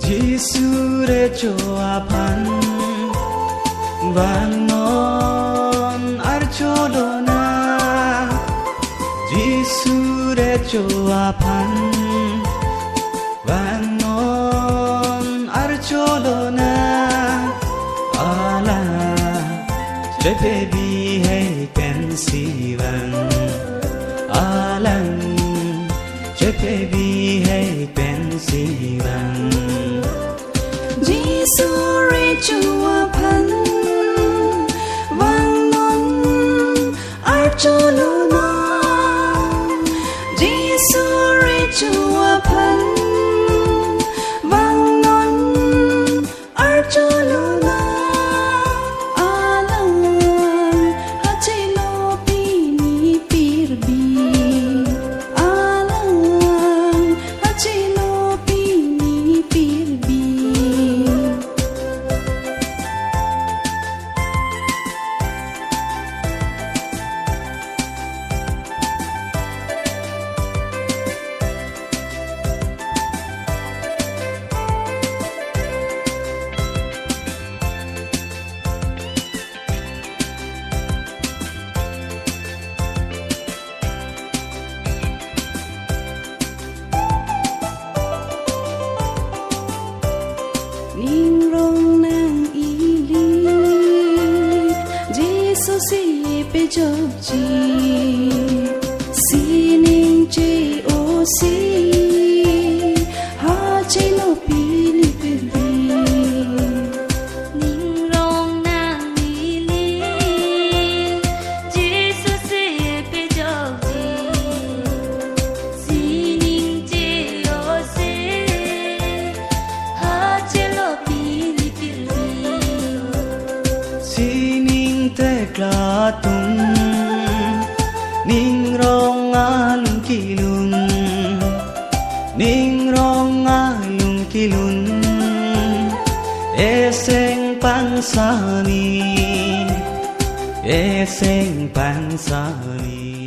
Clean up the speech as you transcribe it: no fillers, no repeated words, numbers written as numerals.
Jisure joapan Bangon archolona Jisure joapan Bangon archolona Ala Jepebi hey pensivan Alang Jepebi hey pensivan Jisure joapan Bangon archolona Jisure joapan Bangon archolona Alang hachilo pini pirbi Alang hachilo pini pirbi Ning rong nang ili Jesu si pe job ji Si ning che o si Ha che no pili pili Ning rong nang ili Jesu si pe job ji Si ning che o si Ha che lo pili pili Sining tekla tung Ning rong alung kilun Ning rong alung kilun Eseng pangsani Eseng pangsani